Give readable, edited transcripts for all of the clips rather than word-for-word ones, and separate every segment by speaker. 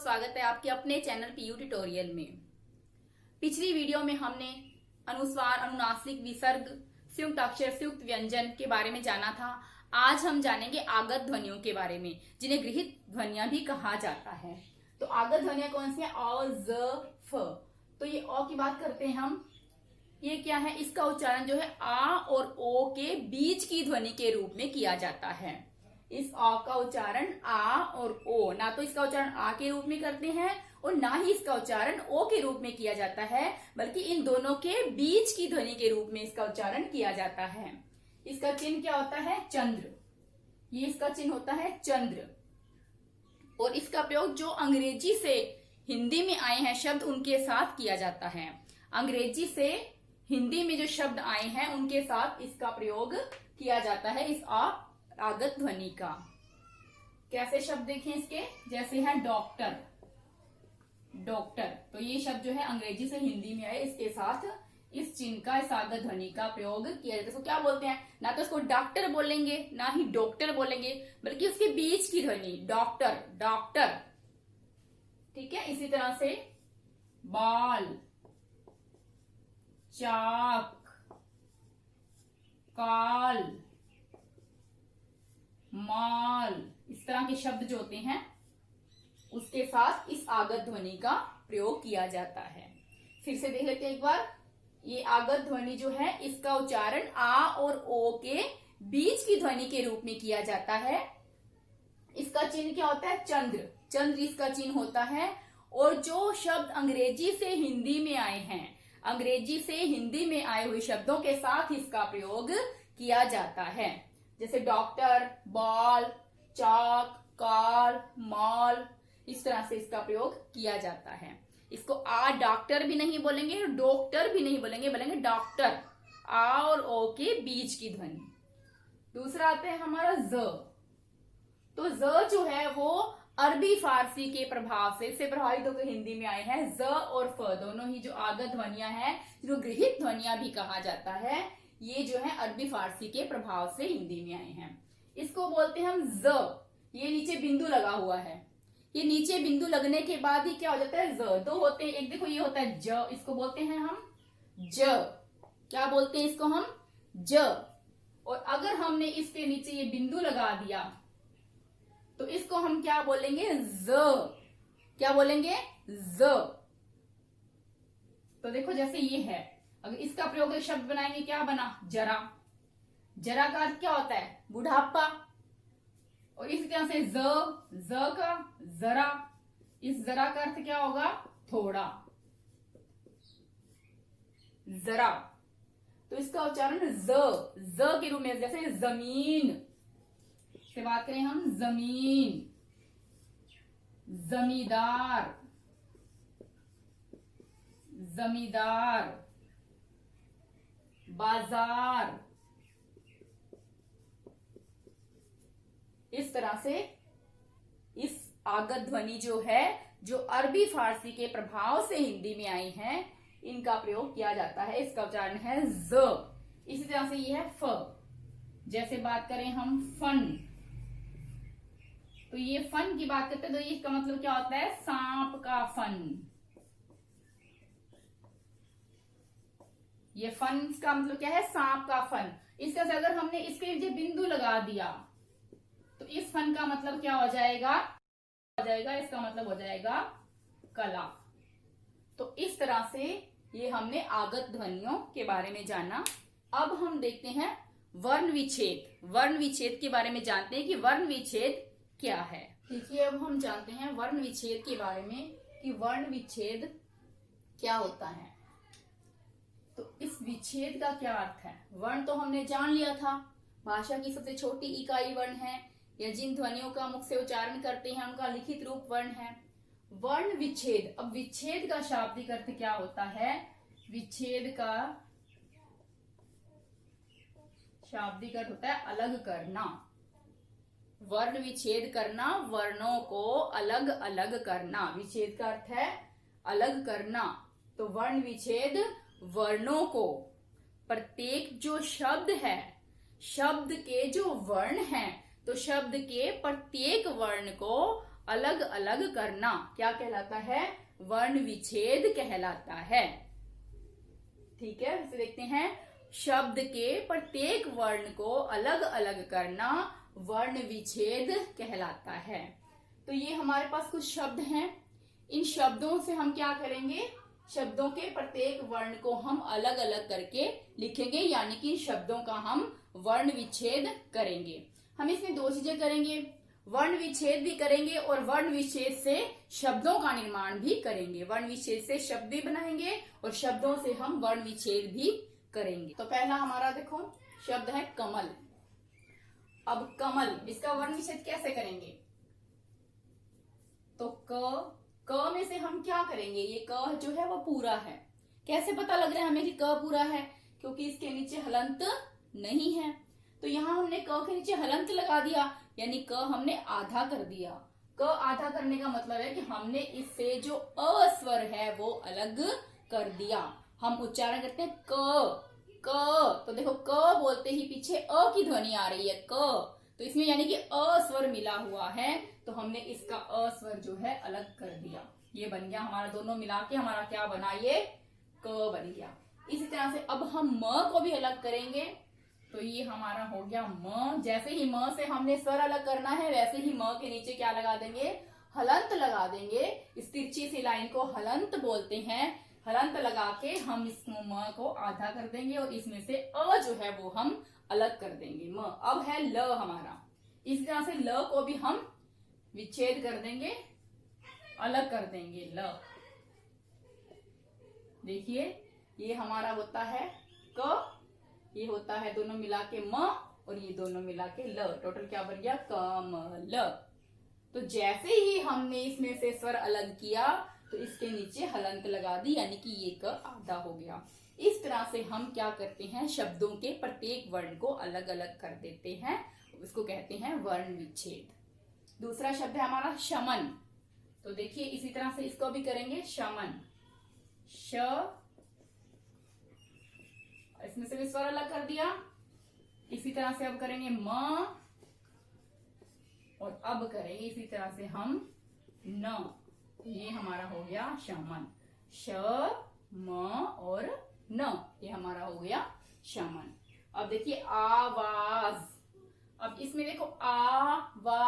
Speaker 1: स्वागत है आपके अपने चैनल पीयू ट्यूटोरियल में। पिछली वीडियो में हमने अनुस्वार, अनुनासिक, विसर्ग, संयुक्त अक्षर, संयुक्त व्यंजन के बारे में जाना था। आज हम जानेंगे आगत ध्वनियों के बारे में, जिन्हें गृहीत ध्वनियां भी कहा जाता है। तो आगत ध्वनियां कौन सी है? अ, ज, फ। तो ये अ की बात करते हैं हम। ये क्या है? इसका उच्चारण जो है आ और ओ के बीच की ध्वनि के रूप में किया जाता है। इस अ का उच्चारण आ और ओ, ना तो इसका उच्चारण आ के रूप में करते हैं और ना ही इसका उच्चारण ओ के रूप में किया जाता है, बल्कि इन दोनों के बीच की ध्वनि के रूप में इसका उच्चारण किया जाता है। इसका चिन्ह क्या होता है? चंद्र। ये इसका चिन्ह होता है चंद्र। और इसका प्रयोग जो अंग्रेजी से हिंदी में आए हैं शब्द, उनके साथ किया जाता है। अंग्रेजी से हिंदी में जो शब्द आए हैं उनके साथ इसका प्रयोग किया जाता है, इस आगत ध्वनि का। कैसे शब्द देखें इसके? जैसे है डॉक्टर, डॉक्टर। तो ये शब्द जो है अंग्रेजी से हिंदी में आए, इसके साथ इस चिन्ह का, इस आगत ध्वनि का प्रयोग किया जाता है। इसको क्या बोलते हैं? ना तो इसको डॉक्टर बोलेंगे, ना ही डॉक्टर बोलेंगे, बल्कि उसके बीच की ध्वनि डॉक्टर, डॉक्टर। ठीक है। इसी तरह से बाल, चाक, काल, माल, इस तरह के शब्द जो होते हैं उसके साथ इस आगत ध्वनि का प्रयोग किया जाता है। फिर से देख लेते हैं एक बार। ये आगत ध्वनि जो है इसका उच्चारण आ और ओ के बीच की ध्वनि के रूप में किया जाता है। इसका चिन्ह क्या होता है? चंद्र। चंद्र इसका चिन्ह होता है। और जो शब्द अंग्रेजी से हिंदी में आए हैं, अंग्रेजी से हिंदी में आए हुए शब्दों के साथ इसका प्रयोग किया जाता है। जैसे डॉक्टर, बाल, चाक, काल, माल, इस तरह से इसका प्रयोग किया जाता है। इसको आ डॉक्टर भी नहीं बोलेंगे, डॉक्टर भी नहीं बोलेंगे, बोलेंगे डॉक्टर। आ और ओ के बीच की ध्वनि। दूसरा आता है हमारा ज। तो ज जो है वो अरबी फारसी के प्रभाव से प्रभावित होकर हिंदी में आए हैं। ज और फ दोनों ही जो आगत ध्वनियां हैं, जो गृहीत ध्वनियां भी कहा जाता है, ये जो है अरबी फारसी के प्रभाव से हिंदी में आए हैं। इसको बोलते हैं हम ज। ये नीचे बिंदु लगा हुआ है। ये नीचे बिंदु लगने के बाद ही क्या हो जाता है? ज। दो होते हैं, एक देखो ये होता है ज, इसको बोलते हैं हम ज। क्या बोलते हैं इसको? हम ज। और अगर हमने इसके नीचे ये बिंदु लगा दिया तो इसको हम क्या बोलेंगे? ज। क्या बोलेंगे? ज। तो देखो जैसे ये है, अगर इसका प्रयोग एक शब्द बनाएंगे, क्या बना? जरा। जरा का अर्थ क्या होता है? बुढ़ापा। और इसी तरह से ज का जरा, इस जरा का अर्थ क्या होगा? थोड़ा, जरा। तो इसका उच्चारण ज के रूप में, जैसे जमीन से बात करें हम, जमीन, जमींदार, जमींदार, बाजार, इस तरह से इस आगत ध्वनि जो है, जो अरबी फारसी के प्रभाव से हिंदी में आई हैं, इनका प्रयोग किया जाता है। इसका उच्चारण है ज। इसी तरह से ये है फ। जैसे बात करें हम फन, तो ये फन की बात करते हैं, तो इसका मतलब क्या होता है? सांप का फन। ये फन का मतलब क्या है? सांप का फन। इस तरह से अगर हमने इसके नीचे बिंदु लगा दिया तो इस फन का मतलब क्या हो जाएगा? इसका मतलब हो जाएगा कला। तो इस तरह से ये हमने आगत ध्वनियों के बारे में जाना। अब हम देखते हैं वर्ण विच्छेद। वर्ण विच्छेद के बारे में जानते हैं कि वर्ण विच्छेद क्या है। देखिए अब हम जानते हैं वर्ण विच्छेद के बारे में कि वर्ण विच्छेद क्या होता है। तो इस विच्छेद का क्या अर्थ है? वर्ण तो हमने जान लिया था, भाषा की सबसे छोटी इकाई वर्ण है, या जिन ध्वनियों का मुख से उच्चारण करते हैं उनका लिखित रूप वर्ण है। वर्ण विच्छेद। अब विच्छेद का शाब्दिक अर्थ क्या होता है? विच्छेद का शाब्दिक अर्थ होता है अलग करना। वर्ण विच्छेद करना, वर्णों को अलग अलग करना। विच्छेद का अर्थ है अलग करना। तो वर्ण विच्छेद वर्णों को, प्रत्येक जो शब्द है, शब्द के जो वर्ण हैं, तो शब्द के प्रत्येक वर्ण को अलग अलग करना क्या कहलाता है? वर्ण विच्छेद कहलाता है। ठीक है, इसे देखते हैं। शब्द के प्रत्येक वर्ण को अलग अलग करना वर्ण विच्छेद कहलाता है। तो ये हमारे पास कुछ शब्द हैं। इन शब्दों से हम क्या करेंगे? शब्दों के प्रत्येक वर्ण को हम अलग अलग करके लिखेंगे, यानी कि शब्दों का हम वर्ण विच्छेद करेंगे। हम इसमें दो चीजें करेंगे, वर्ण विच्छेद भी करेंगे और वर्ण विच्छेद से शब्दों का निर्माण भी करेंगे। वर्ण विच्छेद से शब्द भी बनाएंगे और शब्दों से हम वर्ण विच्छेद भी करेंगे। तो पहला हमारा देखो शब्द है कमल। अब कमल, इसका वर्ण विच्छेद कैसे करेंगे? तो क में से हम क्या करेंगे? ये क जो है वो पूरा है। कैसे पता लग रहा है हमें कि क पूरा है? क्योंकि इसके नीचे हलंत नहीं है। तो यहाँ हमने क के नीचे हलंत लगा दिया, यानी क हमने आधा कर दिया। क आधा करने का मतलब है कि हमने इससे जो अ स्वर है वो अलग कर दिया। हम उच्चारण करते हैं क क, तो देखो क बोलते ही पीछे अ की ध्वनि आ रही है क, तो इसमें यानी कि अ स्वर मिला हुआ है, तो हमने इसका अ स्वर जो है अलग कर दिया। ये बन गया हमारा, दोनों मिला के हमारा क्या बना? ये क बन गया। इसी तरह से अब हम म को भी अलग करेंगे, तो ये हमारा हो गया म। जैसे ही म से हमने स्वर अलग करना है, वैसे ही म के नीचे क्या लगा देंगे? हलंत लगा देंगे। इस तिरछी सी लाइन को हलंत बोलते हैं। हलंत लगा के हम इस म को आधा कर देंगे और इसमें से अ जो है वो हम अलग कर देंगे। म अब है ल हमारा। इस तरह से ल को भी हम विच्छेद कर देंगे, अलग कर देंगे ल। देखिए ये हमारा होता है क, ये होता है दोनों मिला के म और ये दोनों मिला के ल। टोटल क्या बन गया? कमल। तो जैसे ही हमने इसमें से स्वर अलग किया तो इसके नीचे हलंत लगा दी, यानी कि ये क आधा हो गया। इस तरह से हम क्या करते हैं? शब्दों के प्रत्येक वर्ण को अलग अलग कर देते हैं, उसको कहते हैं वर्ण विच्छेद। दूसरा शब्द है हमारा शमन। तो देखिए इसी तरह से इसको भी करेंगे शमन। श, इसमें से भी स्वर अलग कर दिया। इसी तरह से अब करेंगे म, और अब करेंगे इसी तरह से हम न। ये हमारा हो गया शमन। श, म और न, ये हमारा हो गया शमन। अब देखिए आवाज। अब इसमें देखो आ वा,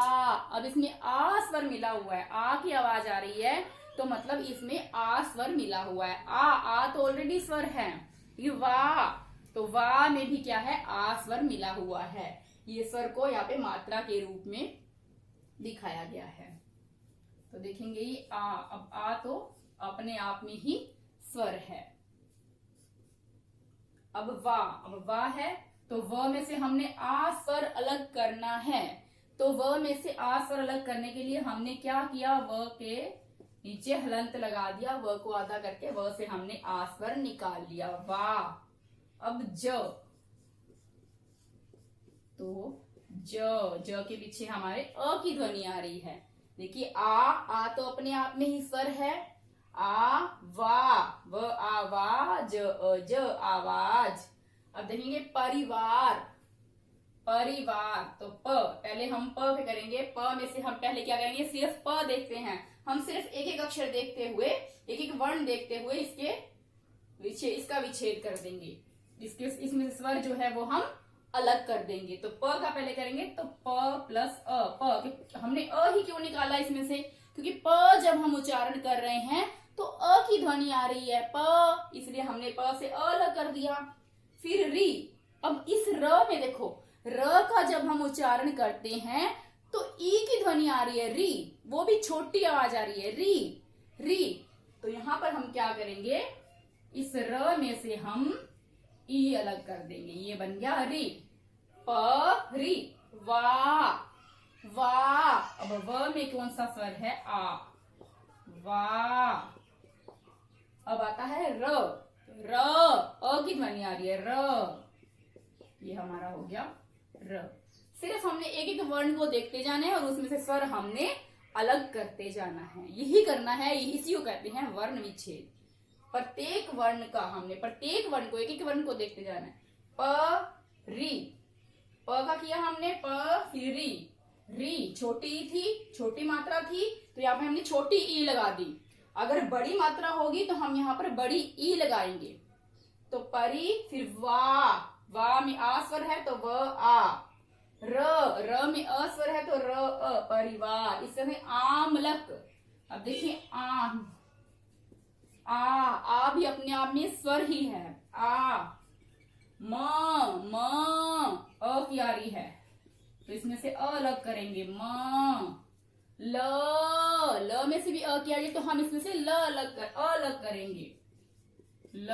Speaker 1: अब इसमें आ स्वर मिला हुआ है, आ की आवाज आ रही है, तो मतलब इसमें आ स्वर मिला हुआ है। आ तो ऑलरेडी स्वर है। ये वा, तो वा में भी क्या है? आ स्वर मिला हुआ है। ये स्वर को यहाँ पे मात्रा के रूप में दिखाया गया है। तो देखेंगे ये आ, अब आ तो अपने आप में ही स्वर है। अब वा है, तो व में से हमने आ स्वर अलग करना है। तो व में से आ स्वर अलग करने के लिए हमने क्या किया? व के नीचे हलंत लगा दिया, व को आधा करके व से हमने आ स्वर निकाल लिया, वा। अब ज, तो ज के पीछे हमारे अ की ध्वनि आ रही है। देखिए आ तो अपने आप में ही स्वर है। आ वा, व आवाज, ज आवाज। अब देखेंगे परिवार। तो प, पहले हम प पे करेंगे। प में से हम पहले क्या करेंगे? सिर्फ प देखते हैं। हम सिर्फ एक एक अक्षर देखते हुए, एक एक वर्ण देखते हुए इसका विच्छेद कर देंगे। इसमें स्वर जो है वो हम अलग कर देंगे। तो प का पहले करेंगे, तो प प्लस अ। प हमने अ ही क्यों निकाला इसमें से? क्योंकि प जब हम उच्चारण कर रहे हैं तो अ की ध्वनि आ रही है प, इसलिए हमने प से अ अलग कर दिया। फिर री। अब इस र में देखो, र का जब हम उच्चारण करते हैं तो ई की ध्वनि आ रही है री, वो भी छोटी आवाज आ रही है री। तो यहां पर हम क्या करेंगे? इस र में से हम ई अलग कर देंगे, ये बन गया री। प री, वा। अब व में कौन सा स्वर है? आ, वा। अब आता है र अ की ध्वनि आ रही है र, ये हमारा हो गया र। सिर्फ हमने एक एक वर्ण को देखते जाना है और उसमें से स्वर हमने अलग करते जाना है, यही करना है। इसी को कहते हैं वर्ण विच्छेद। प्रत्येक वर्ण को एक एक वर्ण को देखते जाना है। प री, प का किया हमने प, फिर री, री छोटी ई थी, छोटी मात्रा थी, तो यहाँ पे हमने छोटी ई लगा दी। अगर बड़ी मात्रा होगी तो हम यहाँ पर बड़ी ई लगाएंगे। तो परी, फिर वा में आ स्वर है तो व आ, र में अ स्वर है तो र अ, परिवार। इस तरह आमलक। अब देखिए आ भी अपने आप में स्वर ही है। आ, म अ की आ रही है, तो इसमें से अ अलग करेंगे। म, ल में से भी अ की आ रही है, तो हम इसमें से अ अलग करेंगे। ल,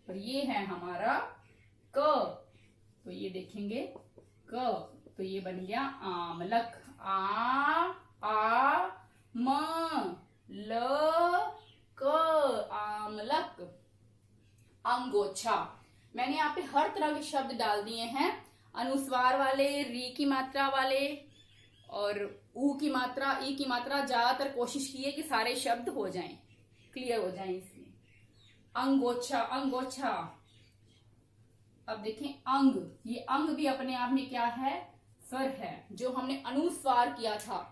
Speaker 1: और ये है हमारा क, तो ये देखेंगे क, तो ये बन गया आमलक। आ म ल क, आमलक। अंगोछा। मैंने यहाँ पे हर तरह के शब्द डाल दिए हैं, अनुस्वार वाले, री की मात्रा वाले और ऊ की मात्रा, ई की मात्रा। ज्यादातर कोशिश की है कि सारे शब्द हो जाएं, क्लियर हो जाएं इसमें। अंगोछा, अंगोछा। अब देखें अंग, ये अंग भी अपने आप में क्या है, स्वर है। जो हमने अनुस्वार किया था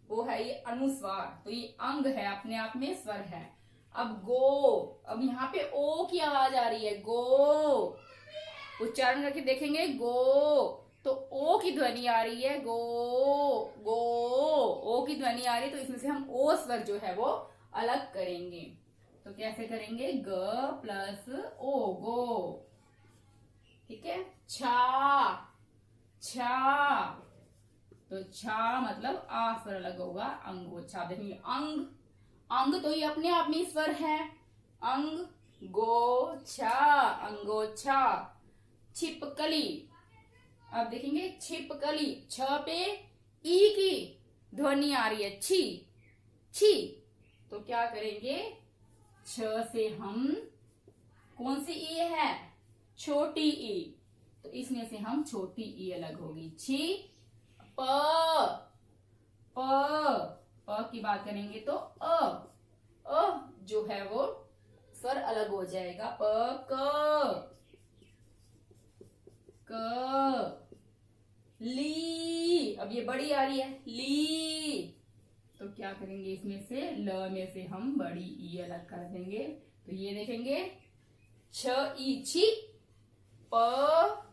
Speaker 1: वो है ये अनुस्वार, तो ये अंग है, अपने आप में स्वर है। अब गो, अब यहाँ पे ओ की आवाज आ रही है, गो। उच्चारण करके देखेंगे, गो, तो ओ की ध्वनि आ रही है, गो गो, ओ की ध्वनि आ रही है, तो इसमें से हम ओ स्वर जो है वो अलग करेंगे। तो कैसे करेंगे, ग प्लस ओ, गो। ठीक है। छा, तो छा मतलब आ स्वर अलग होगा, अंगोछा। देखिए अंग तो ये अपने आप में स्वर है, अंग गो छा, अंगोछा। छिपकली। अब देखेंगे छिपकली, छ पे ई की ध्वनि आ रही है, छी, तो क्या करेंगे, छ से हम कौन सी ई है, छोटी ई, तो इसमें से हम छोटी ई अलग होगी। छी, प की बात करेंगे तो अ जो है वो स्वर अलग हो जाएगा। क, ली, अब ये बड़ी आ रही है, ली, तो क्या करेंगे, इसमें से ल में से हम बड़ी ई अलग कर देंगे। तो ये देखेंगे, छ ई छी, प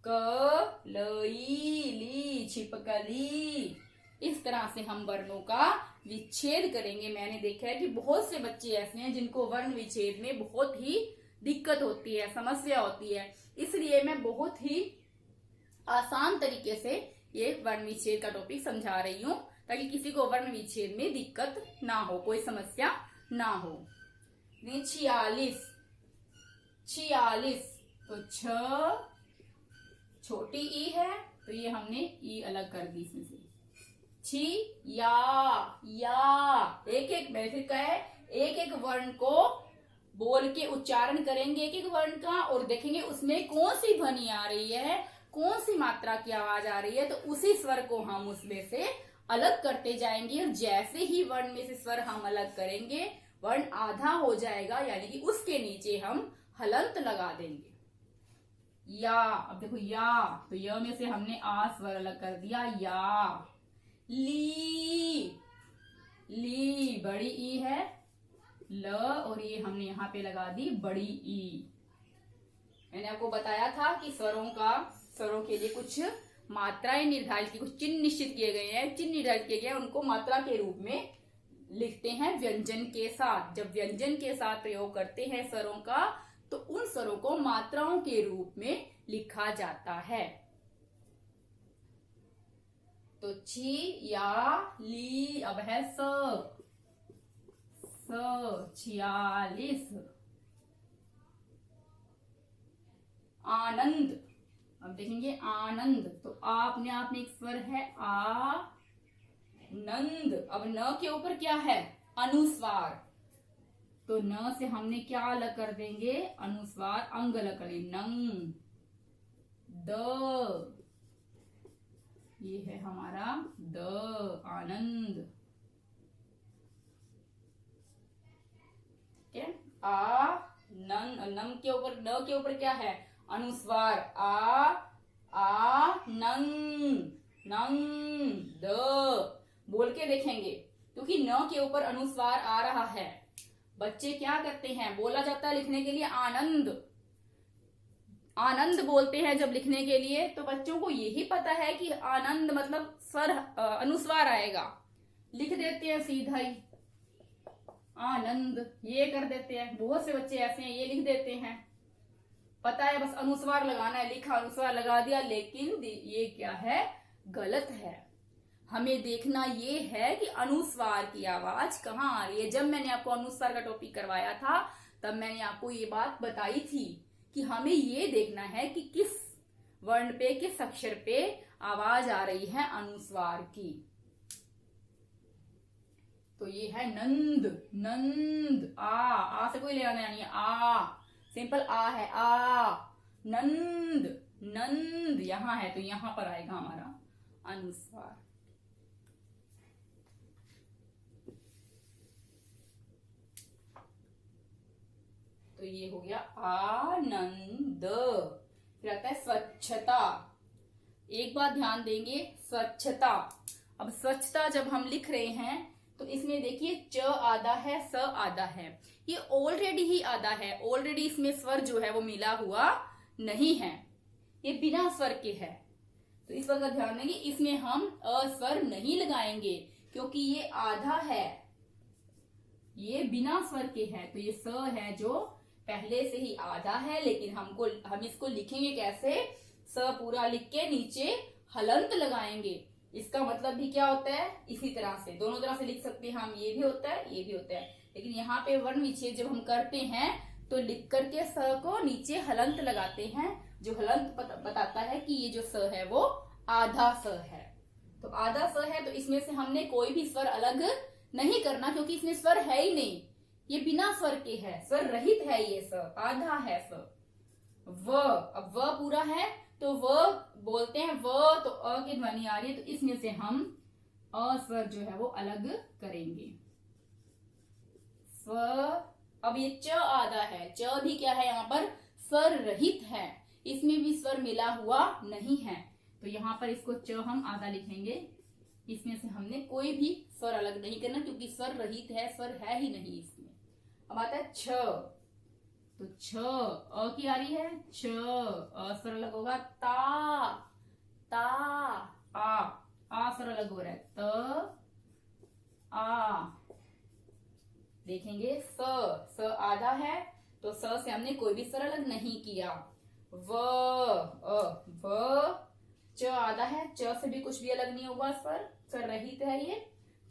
Speaker 1: क ल ई ली, छिपकली। इस तरह से हम वर्णों का विच्छेद करेंगे। मैंने देखा है कि बहुत से बच्चे ऐसे हैं जिनको वर्ण विच्छेद में बहुत ही दिक्कत होती है, समस्या होती है। इसलिए मैं बहुत ही आसान तरीके से ये वर्ण विच्छेद का टॉपिक समझा रही हूँ, ताकि किसी को वर्ण विच्छेद में दिक्कत ना हो, कोई समस्या ना हो। 46, तो छ छोटी ई है, तो ये हमने ई अलग कर दी इसमें से। छी, या, एक एक, मैं फिर कहे, एक एक वर्ण को बोल के उच्चारण करेंगे, एक एक वर्ण का, और देखेंगे उसमें कौन सी ध्वनि आ रही है, कौन सी मात्रा की आवाज आ रही है, तो उसी स्वर को हम उसमें से अलग करते जाएंगे। और जैसे ही वर्ण में से स्वर हम अलग करेंगे, वर्ण आधा हो जाएगा, यानी कि उसके नीचे हम हलंत लगा देंगे। या, अब देखो या, तो य में से हमने आ स्वर अलग कर दिया, या। ली, बड़ी ई है, ल, और ये हमने यहाँ पे लगा दी बड़ी ई। मैंने आपको बताया था कि स्वरों के लिए कुछ मात्राएं निर्धारित की, कुछ चिन्ह निश्चित किए गए हैं, चिन्ह निर्धारित किए गए हैं, उनको मात्रा के रूप में लिखते हैं व्यंजन के साथ। जब व्यंजन के साथ प्रयोग करते हैं स्वरों का, तो उन स्वरों को मात्राओं के रूप में लिखा जाता है। तो छी, या, ली, अब है स, 46। आनंद। अब देखेंगे आनंद, तो आ अपने आप में एक स्वर है, आ नंद। अब न के ऊपर क्या है, अनुस्वार, तो न से हमने क्या अलग कर देंगे, अनुस्वार, अंग अलग कर देंगे, नंग। द, ये है हमारा द, आनंद। ठीक है। आ नम के ऊपर, न के ऊपर क्या है, अनुस्वार, आ नंग। नंद, बोल के देखेंगे क्योंकि न के ऊपर अनुस्वार आ रहा है। बच्चे क्या करते हैं, बोला जाता है लिखने के लिए आनंद, आनंद बोलते हैं जब लिखने के लिए, तो बच्चों को यही पता है कि आनंद मतलब स्वर अनुस्वार आएगा, लिख देते हैं सीधा ही आनंद, ये कर देते हैं। बहुत से बच्चे ऐसे हैं, ये लिख देते हैं, पता है बस अनुस्वार लगाना है, लिखा अनुस्वार लगा दिया, लेकिन ये क्या है, गलत है। हमें देखना ये है कि अनुस्वार की आवाज कहाँ आ रही है। जब मैंने आपको अनुस्वार का टॉपिक करवाया था तब मैंने आपको ये बात बताई थी कि हमें ये देखना है कि किस वर्ण पे, किस अक्षर पे आवाज आ रही है अनुस्वार की। तो ये है नंद, नंद, आ से कोई लेना देना नहीं है, आ सिंपल आ है, आ। नंद, नंद यहां है तो यहां पर आएगा हमारा अनुस्वार। तो ये हो गया आनंद। फिर आता है स्वच्छता। एक बात ध्यान देंगे, स्वच्छता। अब स्वच्छता जब हम लिख रहे हैं तो इसमें देखिए च आधा है, स आधा है, ये ऑलरेडी ही आधा है, ऑलरेडी इसमें स्वर जो है वो मिला हुआ नहीं है, ये बिना स्वर के है। तो इस वक्त ध्यान देंगे, इसमें हम अस्वर नहीं लगाएंगे क्योंकि ये आधा है, ये बिना स्वर के है। तो ये स है जो पहले से ही आधा है, लेकिन हम इसको लिखेंगे कैसे, स पूरा लिख के नीचे हलंत लगाएंगे। इसका मतलब भी क्या होता है, इसी तरह से दोनों तरह से लिख सकते हैं हम, ये भी होता है, ये भी होता है, लेकिन यहाँ पे वर्ण विच्छेद जब हम करते हैं तो लिख करके स को नीचे हलंत लगाते हैं, जो हलंत बताता है कि ये जो स है वो आधा स है। तो आधा स है तो इसमें से हमने कोई भी स्वर अलग नहीं करना क्योंकि इसमें स्वर है ही नहीं, ये बिना स्वर के है, स्वर रहित है, ये स आधा है स। व, अब व पूरा है तो व बोलते हैं, व तो अ की ध्वनि आ रही है तो इसमें से हम अ स्वर जो है वो अलग करेंगे। स्व, अब ये च आधा है, च भी क्या है, यहाँ पर स्वर रहित है, इसमें भी स्वर मिला हुआ नहीं है, तो यहाँ पर इसको च हम आधा लिखेंगे। इसमें से हमने कोई भी स्वर अलग नहीं करना क्योंकि स्वर रहित है, स्वर है ही नहीं इसमें। अब आता है छ, तो छ अ की आ रही है, छ अ स्वर अलग होगा, ता, ता, आ स्वर अलग हो रहा है, त, आ। देखेंगे स आधा है तो स से हमने कोई भी स्वर अलग नहीं किया। व, व, च आधा है, च से भी कुछ भी अलग नहीं होगा, स्वर रहित है ये।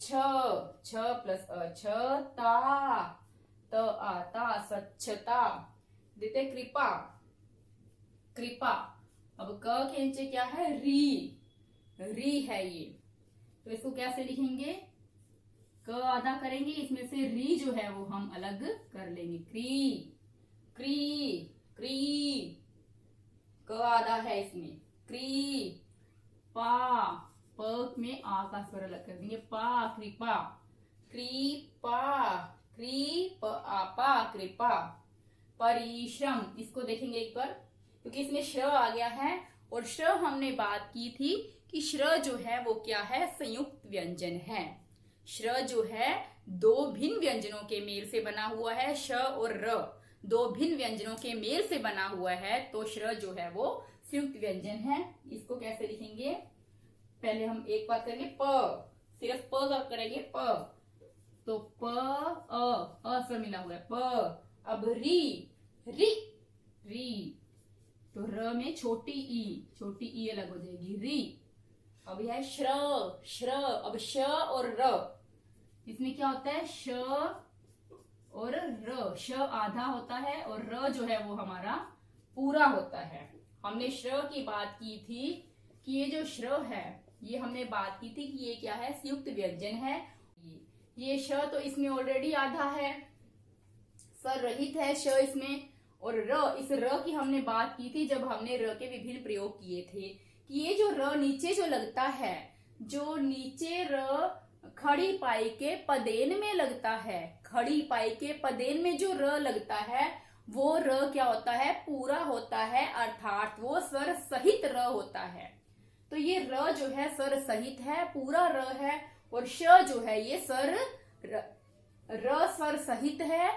Speaker 1: छ प्लस अ, छ, ता, त आता, स्वच्छता। देते कृपा, कृपा। अब क के नीचे क्या है, री, री है ये, तो इसको कैसे लिखेंगे, क आधा करेंगे, इसमें से री जो है वो हम अलग कर लेंगे, क्री, क्री, क्री, क आधा है इसमें, क्री, पा, प में आ का स्वर अलग कर देंगे, पा, कृपा, कृपा, कृप आपा, कृपा। परिश्रम, इसको देखेंगे एक बार क्योंकि इसमें श्र आ गया है और श्र हमने बात की थी कि श्र जो है वो क्या है, संयुक्त व्यंजन है। श्र जो है दो भिन्न व्यंजनों के मेल से बना हुआ है, श और र दो भिन्न व्यंजनों के मेल से बना हुआ है, तो श्र जो है वो संयुक्त व्यंजन है। इसको कैसे लिखेंगे, पहले हम एक बात करेंगे, प, सिर्फ प का करेंगे, प, तो प अ स्वर मिला हुआ है, प। अब री, री, री, तो र में छोटी ई अलग हो जाएगी, री। अब यह है श्र, श्र, अब श और र, इसमें क्या होता है, श और र, श आधा होता है और र जो है वो हमारा पूरा होता है। हमने श्र की बात की थी कि ये जो श्र है ये हमने बात की थी कि ये क्या है, संयुक्त व्यंजन है। ये श तो इसमें ऑलरेडी आधा है, स्वर रहित है श इसमें, और र, इस र की हमने बात की थी जब हमने र के विभिन्न प्रयोग किए थे कि ये जो र नीचे जो लगता है, जो नीचे र खड़ी पाई के पदेन में लगता है, खड़ी पाई के पदेन में जो र लगता है वो र क्या होता है, पूरा होता है, अर्थात वो स्वर सहित र होता है। तो ये र जो है स्वर सहित है, पूरा र है, और श जो है ये र स्वर सहित है,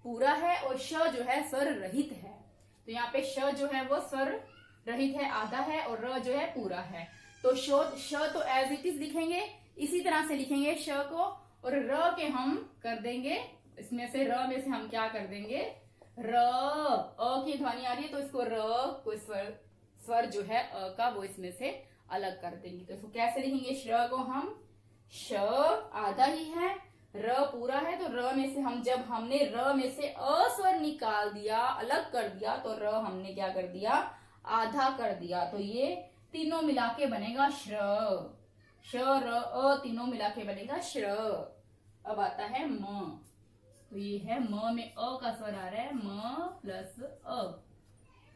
Speaker 1: पूरा है, और श जो है स्वर रहित है। तो यहाँ पे श जो है वो स्वर रहित है, आधा है, और र जो है पूरा है। तो श तो एज इट इज लिखेंगे, इसी तरह से लिखेंगे श को, और र के हम कर देंगे, इसमें से र में से हम क्या कर देंगे, र अ की ध्वनि आ रही है तो इसको र को स्वर जो है अ का वो इसमें से अलग कर देंगे। तो इसको कैसे लिखेंगे, श को हम श आधा ही है, र पूरा है, तो र में से हम जब हमने र में से अ स्वर निकाल दिया, अलग कर दिया, तो र हमने क्या कर दिया, आधा कर दिया। तो ये तीनों मिला के बनेगा श्र, श र अ तीनों मिला के बनेगा श्र। अब आता है म, तो ये है म में अ का स्वर आ रहा है, म प्लस अ।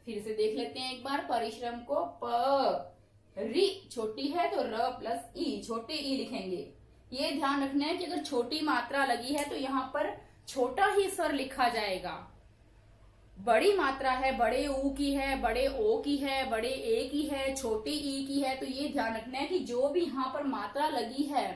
Speaker 1: फिर से देख लेते हैं एक बार परिश्रम को, प री छोटी है तो र प्लस ई, छोटे ई लिखेंगे। ये ध्यान रखना है कि अगर छोटी मात्रा लगी है तो यहाँ पर छोटा ही स्वर लिखा जाएगा। बड़ी मात्रा है, बड़े ऊ की है, बड़े ओ की है, बड़े ए की है, छोटे ई की है, तो ये ध्यान रखना है कि जो भी यहाँ पर मात्रा लगी है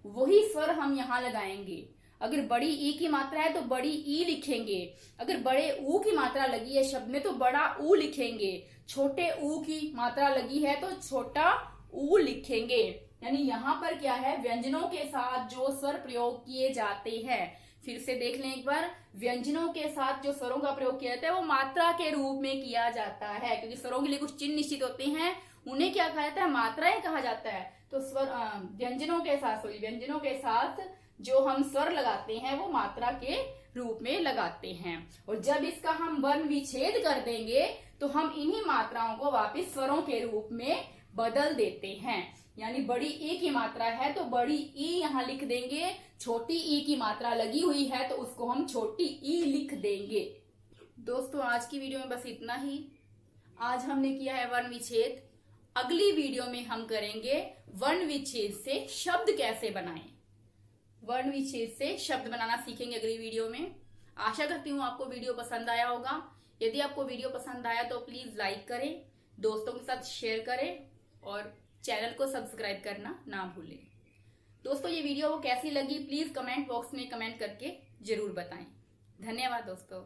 Speaker 1: वही स्वर हम यहाँ लगाएंगे। अगर बड़ी ई की मात्रा है तो बड़ी ई लिखेंगे, अगर बड़े ऊ की मात्रा लगी है शब्द में तो बड़ा ऊ लिखेंगे, छोटे ऊ की मात्रा लगी है तो छोटा ऊ लिखेंगे। यानी यहाँ पर क्या है, व्यंजनों के साथ जो स्वर प्रयोग किए जाते हैं, फिर से देख लें एक बार, व्यंजनों के साथ जो स्वरों का प्रयोग किया जाता है वो मात्रा के रूप में किया जाता है, क्योंकि स्वरों के लिए कुछ चिन्ह निश्चित होते हैं, उन्हें क्या कहा जाता है, मात्राएं कहा जाता है। तो स्वर व्यंजनों के साथ जो हम स्वर लगाते हैं वो मात्रा के रूप में लगाते हैं, और जब इसका हम वर्ण विच्छेद कर देंगे तो हम इन्हीं मात्राओं को वापस स्वरों के रूप में बदल देते हैं। यानी बड़ी ई की मात्रा है तो बड़ी ई यहाँ लिख देंगे, छोटी ई की मात्रा लगी हुई है तो उसको हम छोटी ई लिख देंगे। दोस्तों आज की वीडियो में बस इतना ही। आज हमने किया है वर्ण विच्छेद, अगली वीडियो में हम करेंगे वर्ण विच्छेद से शब्द कैसे बनाएं। वर्ण विच्छेद से शब्द बनाना सीखेंगे अगली वीडियो में। आशा करती हूँ आपको वीडियो पसंद आया होगा। यदि आपको वीडियो पसंद आया तो प्लीज लाइक करें, दोस्तों के साथ शेयर करें, और चैनल को सब्सक्राइब करना ना भूलें। दोस्तों ये वीडियो कैसी लगी प्लीज कमेंट बॉक्स में कमेंट करके जरूर बताएं। धन्यवाद दोस्तों।